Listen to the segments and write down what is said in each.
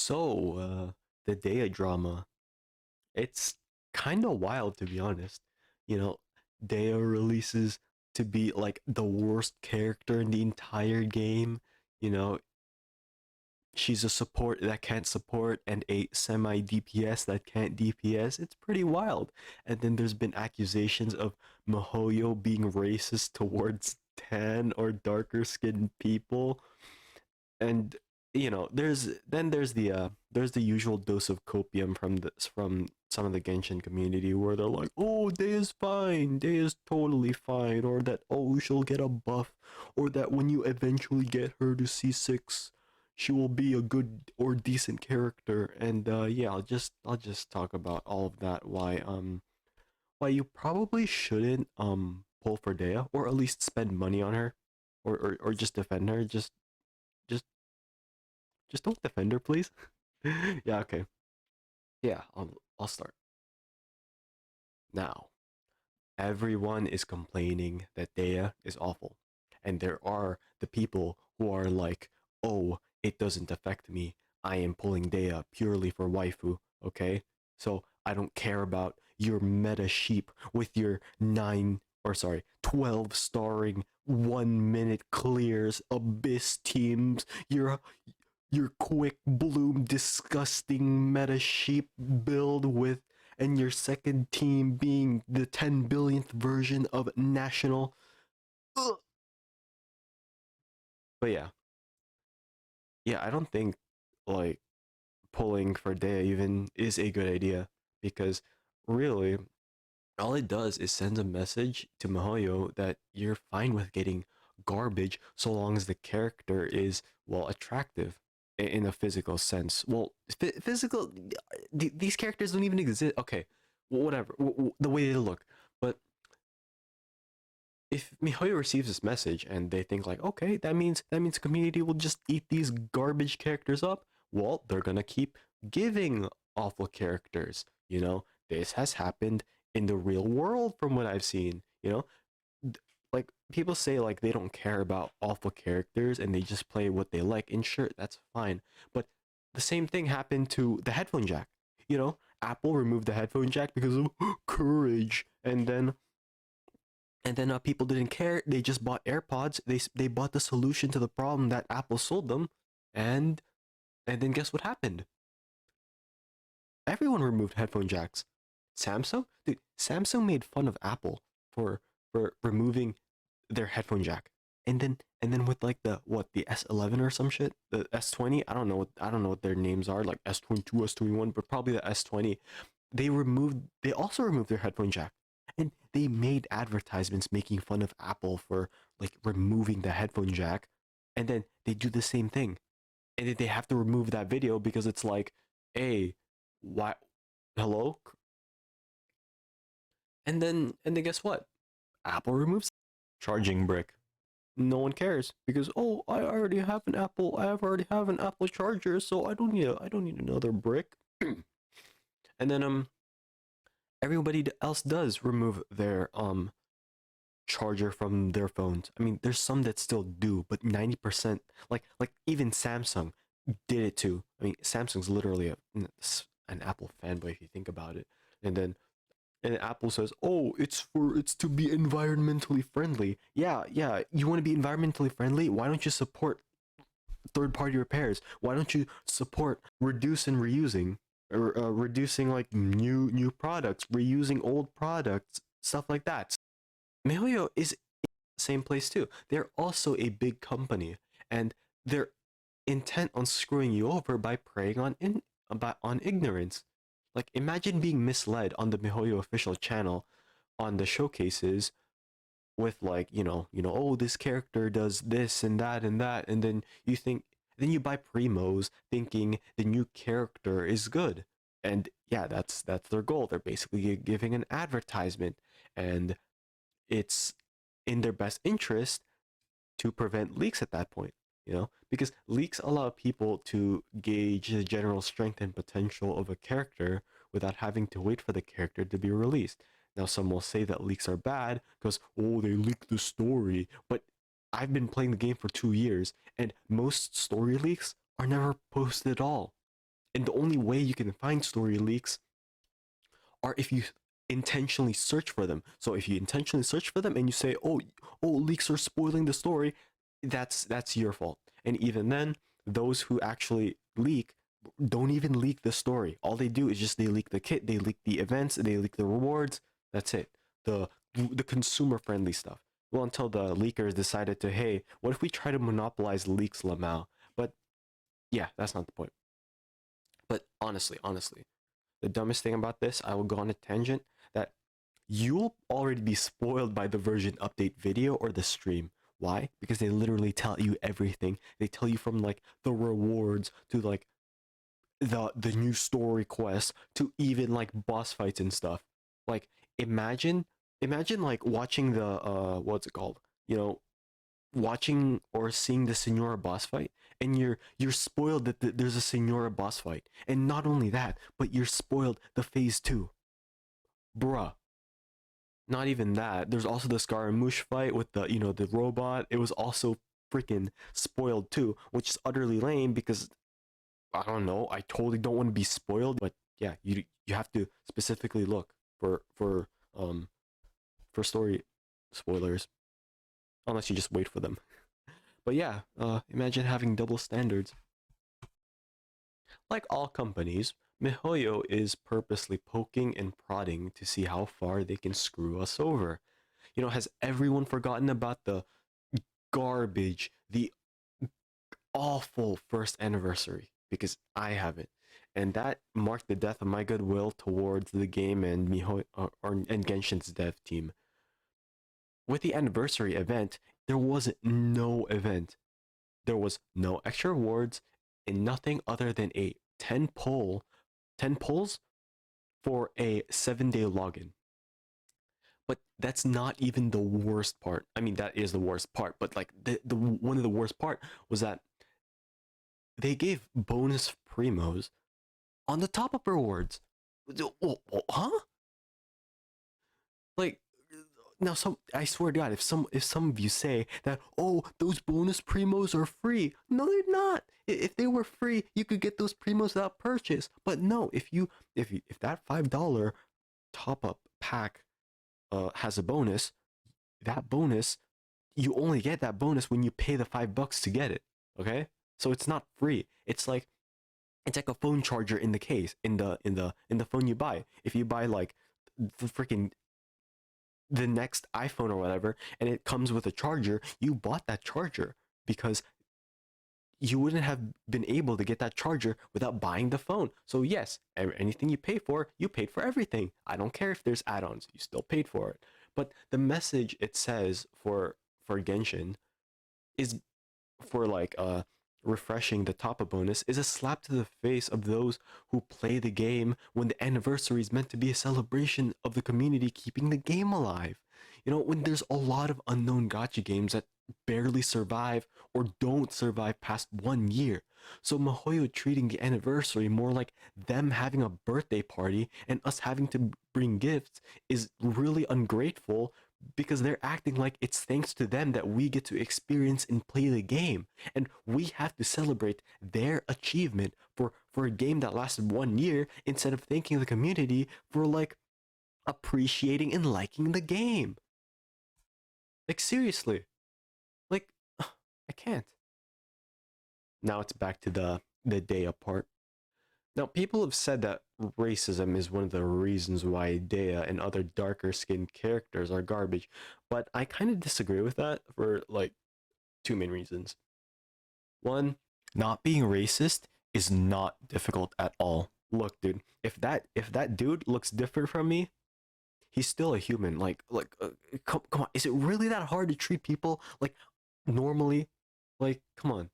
The dehya drama, it's kind of wild to be honest. You know, Dehya releases to be like the worst character in the entire game. You know, she's a support that can't support and a semi DPS that can't DPS. It's pretty wild. And then there's been accusations of Mihoyo being racist towards tan or darker skinned people. And there's the usual dose of copium from some of the Genshin community where they're like, oh, Day is fine, Day is totally fine, or that, oh, she'll get a buff, or that when you eventually get her to C6 she will be a good or decent character. And yeah, I'll just talk about all of that, why you probably shouldn't pull for Dea, or at least spend money on her, or just defend her. Just just don't defend her, please. Yeah, okay. Yeah, I'll start. Now, everyone is complaining that Dea is awful. And there are the people who are like, oh, it doesn't affect me. I am pulling Dea purely for waifu, okay? So I don't care about your meta sheep with your 12 starring 1 minute clears, abyss teams, your quick bloom disgusting meta sheep build with, and your second team being the 10 billionth version of national. Ugh. But yeah, I don't think like pulling for Dea even is a good idea, because really all it does is sends a message to Mihoyo that you're fine with getting garbage so long as the character is, well, attractive in a physical sense. Well, physical, these characters don't even exist. Okay, whatever, the way they look. But if Mihoyo receives this message and they think like, okay, that means the community will just eat these garbage characters up. Well, they're gonna keep giving awful characters. This has happened in the real world from what I've seen. Like people say like they don't care about awful characters and they just play what they like. And sure, that's fine. But the same thing happened to the headphone jack. Apple removed the headphone jack because of courage, and then people didn't care. They just bought AirPods. They bought the solution to the problem that Apple sold them, and and then guess what happened? Everyone removed headphone jacks. Samsung made fun of Apple for removing their headphone jack, and then with like the S11 or some shit, the S20. I don't know what their names are, like S22, S21, but probably the S20. They also removed their headphone jack, and they made advertisements making fun of Apple for like removing the headphone jack, and then they do the same thing, and then they have to remove that video because it's like, hey, why, hello, and then guess what? Apple removes charging brick. No one cares because, oh, I already have an Apple charger, so I don't need another brick. And then everybody else does remove their charger from their phones. I mean, there's some that still do, but 90%, like even Samsung did it too. I mean, Samsung's literally an Apple fanboy if you think about it. And then Apple says, "Oh, it's to be environmentally friendly." Yeah, yeah. You want to be environmentally friendly? Why don't you support third-party repairs? Why don't you support reduce and reusing, or reducing like new products, reusing old products, stuff like that? MiHoYo is in the same place too. They're also a big company, and they're intent on screwing you over by preying on ignorance. Like imagine being misled on the MiHoYo official channel on the showcases with like, oh, this character does this and that, and then you buy primos thinking the new character is good. And yeah, that's their goal. They're basically giving an advertisement, and it's in their best interest to prevent leaks at that point, because leaks allow people to gauge the general strength and potential of a character without having to wait for the character to be released. Now, some will say that leaks are bad because, oh, they leak the story, but I've been playing the game for 2 years, and most story leaks are never posted at all. And the only way you can find story leaks are if you intentionally search for them. So if you intentionally search for them and you say, oh, leaks are spoiling the story, that's your fault. And even then, those who actually leak don't even leak the story. All they do is just they leak the kit, they leak the events, they leak the rewards. That's it. The consumer friendly stuff. Well, until the leakers decided to, hey, what if we try to monopolize leaks, Lamau? But yeah, that's not the point. But honestly, the dumbest thing about this, I will go on a tangent, that you'll already be spoiled by the version update video or the stream. Why? Because they literally tell you everything. They tell you from like the rewards to like the new story quests to even like boss fights and stuff. Like imagine like watching the what's it called? You know, watching or seeing the Senora boss fight, and you're spoiled that there's a Senora boss fight. And not only that, but you're spoiled the phase 2. Bruh. Not even that. There's also the Scaramouche fight with the, the robot. It was also freaking spoiled too, which is utterly lame because I don't know. I totally don't want to be spoiled, but yeah, you have to specifically look for story spoilers, unless you just wait for them. But yeah, imagine having double standards. Like all companies, MiHoYo is purposely poking and prodding to see how far they can screw us over. Has everyone forgotten about the garbage, the awful first anniversary? Because I haven't. And that marked the death of my goodwill towards the game and and Genshin's dev team. With the anniversary event, there was no event. There was no extra rewards and nothing other than a 10 pulls for a 7-day login. But that's not even the worst part. I mean, that is the worst part, but like the one of the worst part was that they gave bonus primos on the top up rewards. Huh? Like, now I swear to God, if some of you say that, oh, those bonus primos are free, no, they're not. If they were free, you could get those primos without purchase. But no, if that $5 top up pack has a bonus, that bonus, you only get that bonus when you pay the $5 to get it. Okay, so it's not free. It's like a phone charger in the case, in the phone you buy. If you buy like the freaking the next iPhone or whatever, and it comes with a charger, you bought that charger because you wouldn't have been able to get that charger without buying the phone. So yes, anything you pay for, you paid for everything. I don't care if there's add-ons, you still paid for it. But the message it says for Genshin is for like refreshing the top up bonus is a slap to the face of those who play the game when the anniversary is meant to be a celebration of the community keeping the game alive. When there's a lot of unknown gacha games that barely survive or don't survive past 1 year. So MiHoYo treating the anniversary more like them having a birthday party and us having to bring gifts is really ungrateful, because they're acting like it's thanks to them that we get to experience and play the game, and we have to celebrate their achievement for a game that lasted 1 year, instead of thanking the community for like appreciating and liking the game. Like seriously, like I can't. Now it's back to the dehya part. Now, people have said that racism is one of the reasons why dehya and other darker skinned characters are garbage, but I kind of disagree with that for like two main reasons. One, not being racist is not difficult at all. Look, dude, if that dude looks different from me, he's still a human. Come on, is it really that hard to treat people like normally? Like, come on.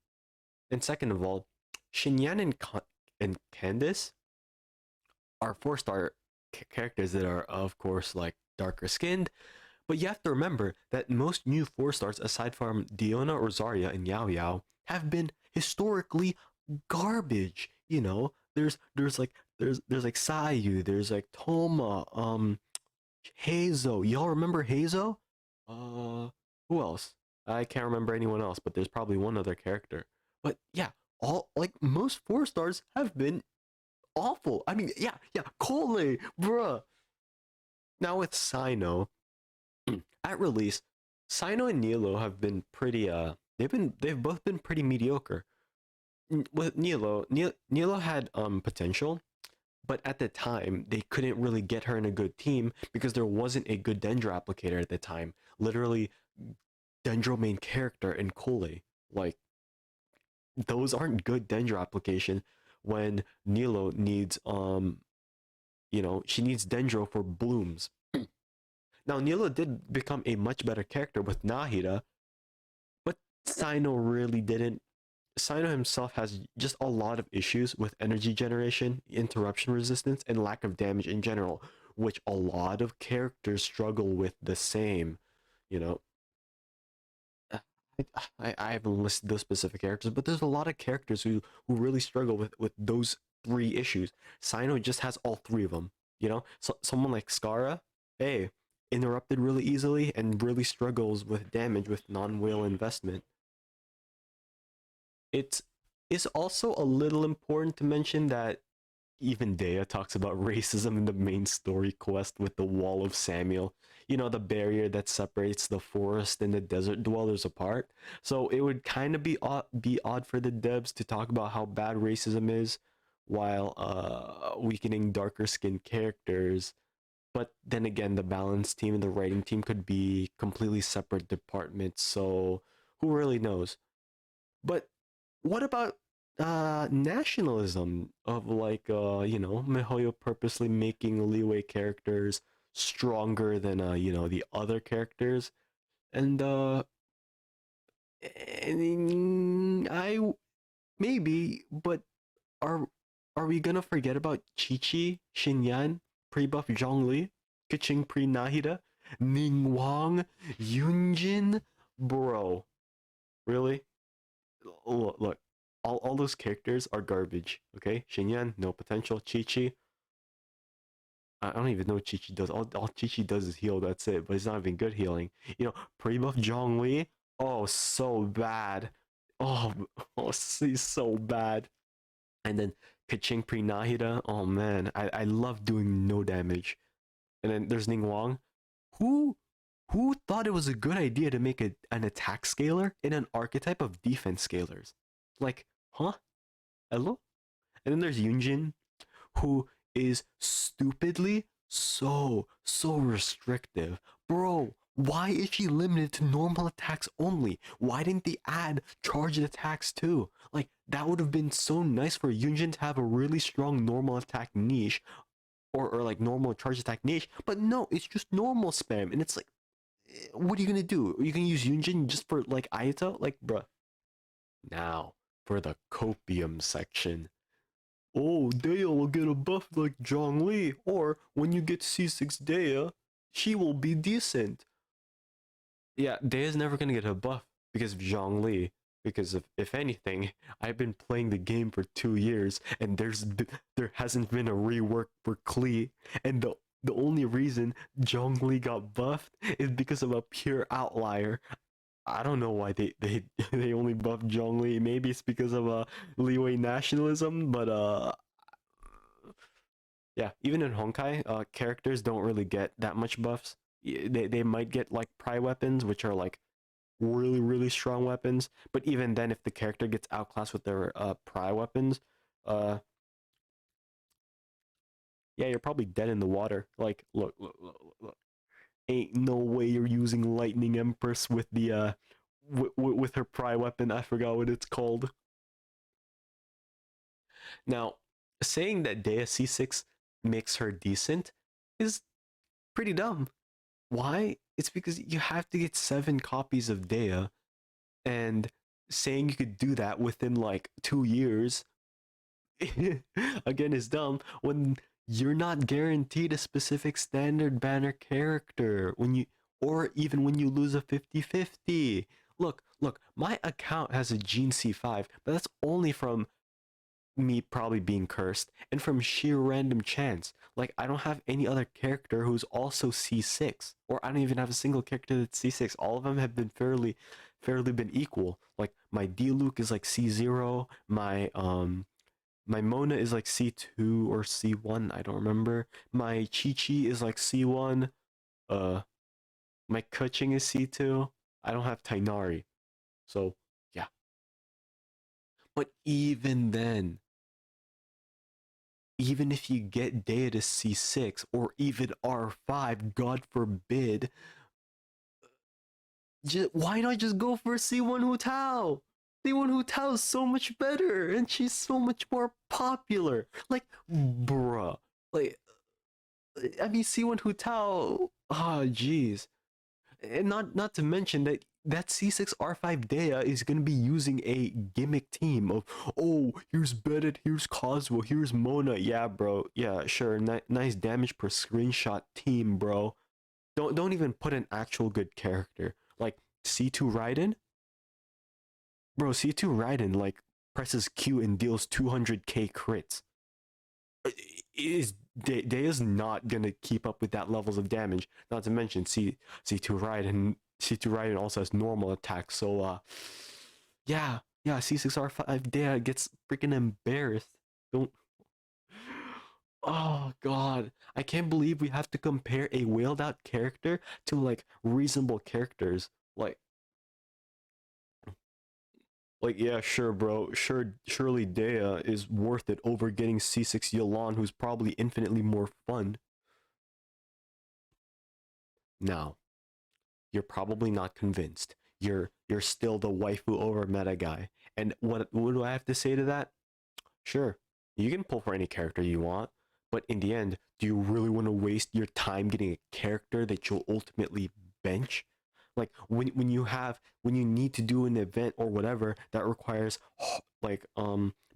And second of all, Shinyan and Candice are 4-star characters that are, of course, like darker skinned. But you have to remember that most new 4-stars, aside from Diona, Rosaria, and Yao Yao, have been historically garbage. There's like Sayu, there's like Toma, Hazo. Y'all remember Hazo? Who else? I can't remember anyone else, but there's probably one other character. But yeah, all like most 4-stars have been awful. I mean, yeah, Cole, bruh. Now with Sino, at release, Sino and Nilo have been pretty they've both been pretty mediocre. With Nilo had potential, but at the time they couldn't really get her in a good team because there wasn't a good Dendro applicator at the time. Literally, Dendro main character and Cole, like those aren't good Dendro application when Nilo needs she needs Dendro for blooms. Now Nilo did become a much better character with Nahida, but Sino really didn't. Sino himself has just a lot of issues with energy generation, interruption resistance, and lack of damage in general, which a lot of characters struggle with the same. You know, I haven't listed those specific characters, but there's a lot of characters who really struggle with those three issues. Sino just has all three of them. So someone like Skara, hey, interrupted really easily and really struggles with damage with non-whale investment. It's also a little important to mention that even Dehya talks about racism in the main story quest with the Wall of Samuel. The barrier that separates the forest and the desert dwellers apart. So it would kind of be odd for the devs to talk about how bad racism is while weakening darker skinned characters. But then again, the balance team and the writing team could be completely separate departments. So who really knows? But what about nationalism of like Mihoyo purposely making leeway characters stronger than the other characters? And I maybe, but are are we gonna forget about Chi-Chi, Xinyan, pre-buff Zhongli, Keqing pre-Nahida, Ningguang, Yunjin? Bro, really? Look, all those characters are garbage. Okay, Xinyan, no potential. Chi-Chi, I don't even know what Chi-Chi does. All Chi-Chi does is heal. That's it. But it's not even good healing. Pre-buff Zhongli. Oh, so bad. Oh, oh, he's so bad. And then Kaching pre Nahida. Oh man, I love doing no damage. And then there's Ning Wang. Who who thought it was a good idea to make an attack scaler in an archetype of defense scalers? Like, huh? Hello? And then there's Yunjin, who is stupidly so restrictive. Bro, why is she limited to normal attacks only? Why didn't they add charged attacks too? Like, that would have been so nice for Yunjin to have a really strong normal attack niche, or like normal charge attack niche, but no, it's just normal spam. And it's like, what are you gonna do? Are you gonna use Yunjin just for like Ayato? Like, bruh. Now, for the copium section. Oh, Daya will get a buff like Zhongli, or when you get C6 Daya, she will be decent. Yeah, Daya's never gonna get a buff because of Zhongli. Because if anything, I've been playing the game for 2 years, and there hasn't been a rework for Klee, and the only reason Zhongli got buffed is because of a pure outlier. I don't know why they they only buffed Zhongli. Maybe it's because of leeway nationalism, but yeah, even in Honkai, characters don't really get that much buffs. They might get like pry weapons, which are like really strong weapons. But even then, if the character gets outclassed with their pry weapons, uh, yeah, you're probably dead in the water. Like, look. Ain't no way you're using Lightning Empress with the with her pry weapon. I forgot what it's called. Now, saying that Dea C6 makes her decent is pretty dumb. Why? It's because you have to get 7 copies of Dea, and saying you could do that within like 2 years again is dumb when you're not guaranteed a specific standard banner character or even when you lose a 50-50. Look, my account has a Gene C5, but that's only from me probably being cursed and from sheer random chance. Like, I don't have any other character who's also C6, or I don't even have a single character that's C6. All of them have been fairly been equal. Like, my D Luke is like C0, my Mona is like C2 or C1, I don't remember. My Chi Chi is like C1. Uh my Kuching is C2. I don't have Tainari. So, yeah. But even then, even if you get Dehya to C6 or even R5, God forbid, why not just go for C1 Hu Tao? C1 Hu Tao is so much better and she's so much more popular. Like, bruh. Like, I mean, C1 Hu Tao, ah, jeez. And not to mention that C6 R5 Dehya is gonna be using a gimmick team of, oh, here's Bennett, here's Cosmo, here's Mona. Yeah, bro. Yeah, sure. Nice damage per screenshot team, bro. Don't even put an actual good character like C2 Raiden. Bro, C2 Raiden like presses Q and deals 200k crits. Is Day is not gonna keep up with that levels of damage. Not to mention C2 Raiden also has normal attacks. So yeah, C6R5 Day gets freaking embarrassed. Don't. Oh god, I can't believe we have to compare a whaled out character to like reasonable characters. Like, yeah, sure, bro. Surely Dehya is worth it over getting C6 Yalan, who's probably infinitely more fun. Now, you're probably not convinced. You're still the waifu over meta guy. And what do I have to say to that? Sure, you can pull for any character you want, but in the end, do you really want to waste your time getting a character that you'll ultimately bench? Like when you need to do an event or whatever that requires like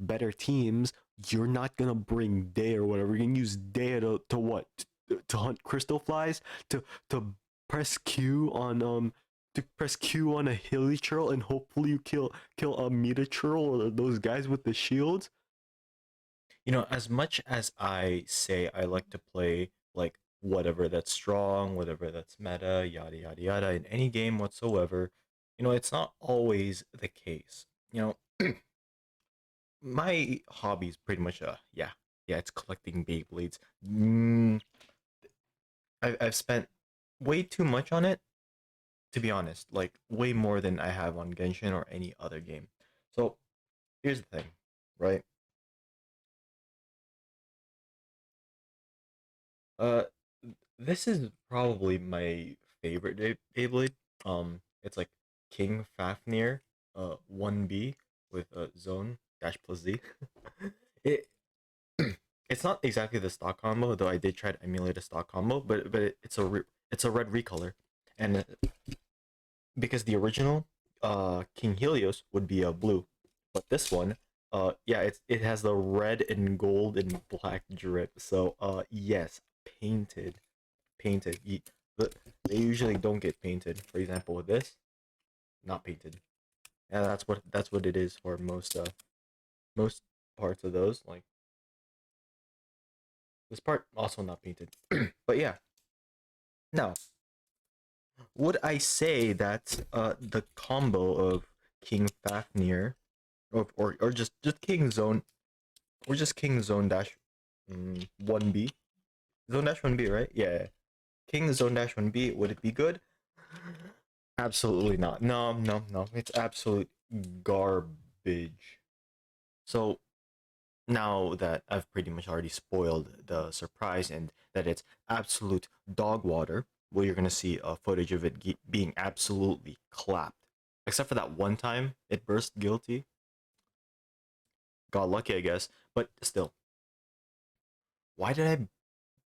better teams, you're not gonna bring Day or whatever. You're gonna use Day to what? To hunt crystal flies? To press Q on a hilly churl and hopefully you kill a meta churl or those guys with the shields. As much as I say I like to play like whatever that's strong, whatever that's meta, yada yada yada, in any game whatsoever, it's not always the case. My hobby is pretty much yeah, it's collecting Beyblades. I've spent way too much on it, to be honest, like way more than I have on Genshin or any other game. So here's the thing, right? Uh, this is probably my favorite Beyblade. It's like King Fafnir, 1B with Zone dash plus Z. it it's not exactly the stock combo, though I did try to emulate a stock combo, but it's a red recolor, and because the original King Helios would be a blue, but this one yeah, it has the red and gold and black drip. So yes, painted painted. They usually don't get painted. For example, with this, not painted. Yeah, that's what it is for most parts of those. Like this part also not painted. But yeah, now would I say that the combo of King Fafnir or just King Zone or just King Zone dash 1B Zone dash 1B, right? Yeah. King Zone dash 1B, would it be good? Absolutely not. No, no, no. It's absolute garbage. So now that I've pretty much already spoiled the surprise and that it's absolute dog water, well, you're gonna see a footage of it being absolutely clapped. Except for that one time it burst guilty. Got lucky, I guess. But still, why did I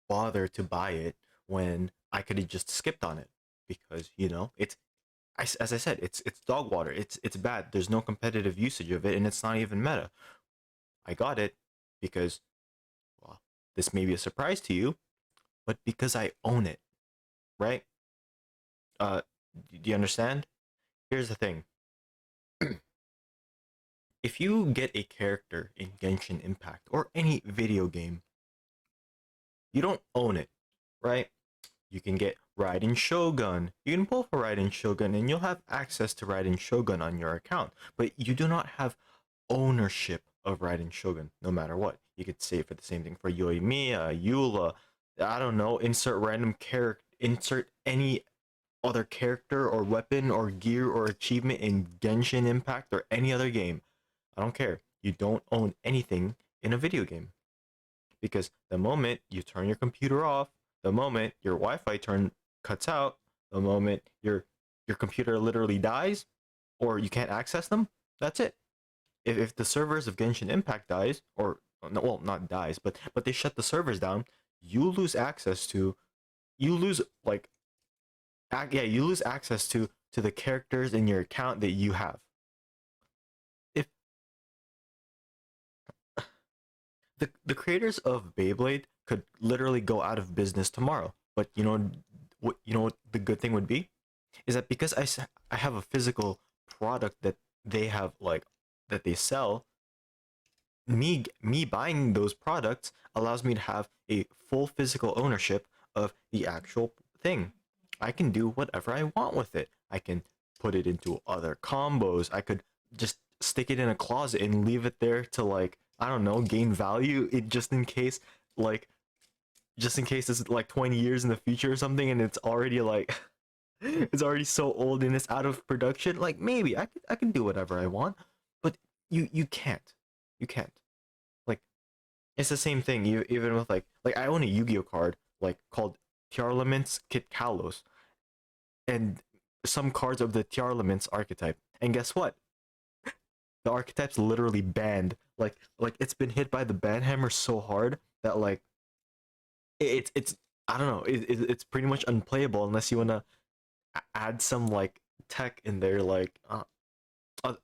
bother to buy it when I could have just skipped on it? Because it's as I said, it's dog water. It's bad. There's no competitive usage of it, and it's not even meta. I got it because, well, this may be a surprise to you, but because I own it, right? Uh, do you understand? Here's the thing: if you get a character in Genshin Impact or any video game, you don't own it, right? You can get Raiden Shogun. You can pull for Raiden Shogun, and you'll have access to Raiden Shogun on your account, but you do not have ownership of riding Shogun, no matter what. You could say for the same thing for Yoimiya, Eula, I don't know, insert random character, insert any other character or weapon or gear or achievement in Genshin Impact or any other game. I don't care. You don't own anything in a video game. Because the moment you turn your computer off, the moment your Wi-Fi cuts out, the moment your computer literally dies or you can't access them, that's it. If the servers of Genshin Impact dies, or no, well, not dies, but they shut the servers down, you lose access to, you lose like, you lose access to the characters in your account that you have. If the creators of Beyblade could literally go out of business tomorrow, but what the good thing would be is that because I have a physical product that they have, like, that they sell, me buying those products allows me to have a full physical ownership of the actual thing. I can do whatever I want with it. I can put it into other combos. I could just stick it in a closet and leave it there to, like, I don't know, gain value, it just in case, like, just in case it's like 20 years in the future or something and it's already like it's already so old and it's out of production. Like, maybe I can do whatever I want, but you can't. You can't. Like, it's the same thing. Even with like I own a Yu-Gi-Oh card like called Tiarlament's Kit Kalos, and some cards of the Tiarlament's archetype. And guess what? The archetype's literally banned. Like it's been hit by the ban hammer so hard that, like, it's I don't know. It's pretty much unplayable unless you wanna add some, like, tech in there, like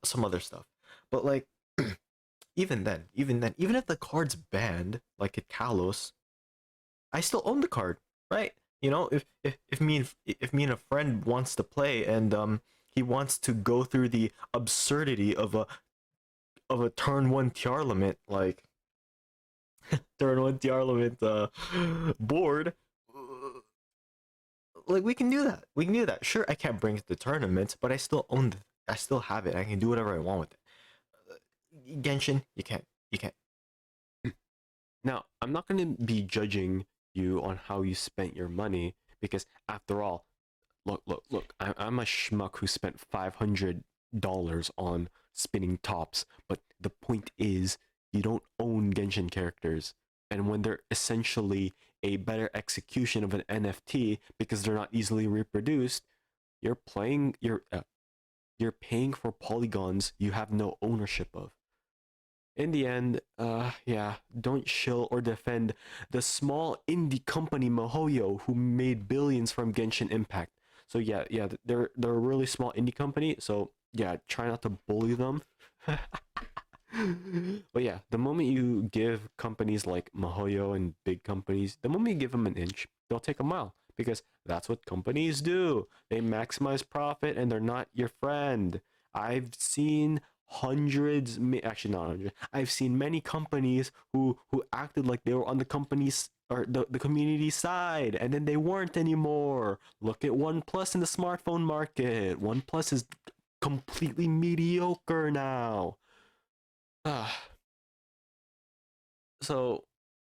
some other stuff. But, like, even if the card's banned, like at Kalos, I still own the card, right? If me and a friend wants to play and he wants to go through the absurdity of a turn one Tiarlament, like turn one Tiarlament board, like, we can do that. We can do that. Sure, I can't bring it to tournaments, but I still own I still have it. I can do whatever I want with it. Genshin, you can't. You can't. Now, I'm not going to be judging you on how you spent your money because, after all, look. I'm a schmuck who spent $500 on spinning tops, but the point is, you don't own Genshin characters, and when they're essentially a better execution of an NFT because they're not easily reproduced, you're paying for polygons you have no ownership of. In the end, yeah, don't shill or defend the small indie company MiHoYo who made billions from Genshin Impact. So yeah, they're a really small indie company. So yeah, try not to bully them. But yeah, the moment you give companies like MiHoYo and big companies, the moment you give them an inch, they'll take a mile because that's what companies do. They maximize profit and they're not your friend. I've seen actually not hundreds. I've seen many companies who acted like they were on the company's or the community side and then they weren't anymore. Look at OnePlus in the smartphone market. OnePlus is completely mediocre now. Ah, so,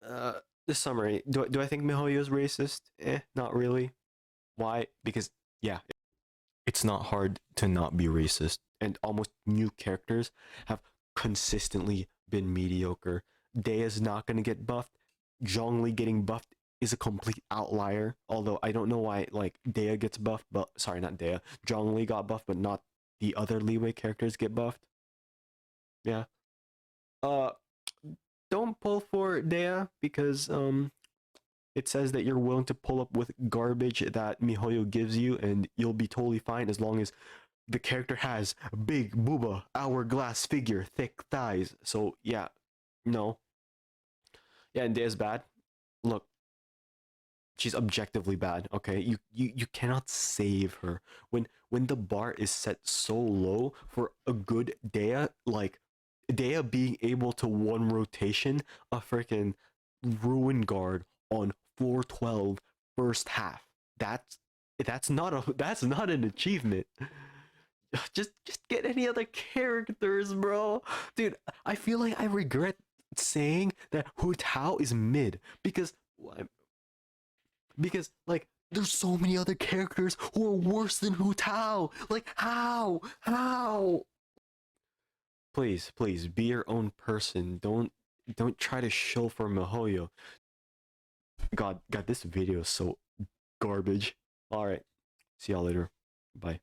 uh, the summary. Do I think MiHoYo is racist? Not really. Why? Because yeah, it's not hard to not be racist, and almost new characters have consistently been mediocre. Deya's not gonna get buffed. Zhongli getting buffed is a complete outlier. Although I don't know why, like, Deya gets buffed, but sorry, not Deya. Zhongli got buffed, but not the other Leeway characters get buffed. Yeah. Uh, don't pull for Deya because it says that you're willing to pull up with garbage that MiHoYo gives you, and you'll be totally fine as long as the character has big booba, hourglass figure, thick thighs. So yeah, no. Yeah, and Deya's bad. Look, she's objectively bad. Okay, you cannot save her when the bar is set so low for a good Deya, like Deya being able to one rotation a freaking ruin guard on floor 12 first half. That's not an achievement. just get any other characters, bro. Dude, I feel like I regret saying that Hu Tao is mid because like there's so many other characters who are worse than Hu Tao. Like how? Please be your own person. Don't try to shill for Mihoyo. God, this video is so garbage. All right, see y'all later. Bye.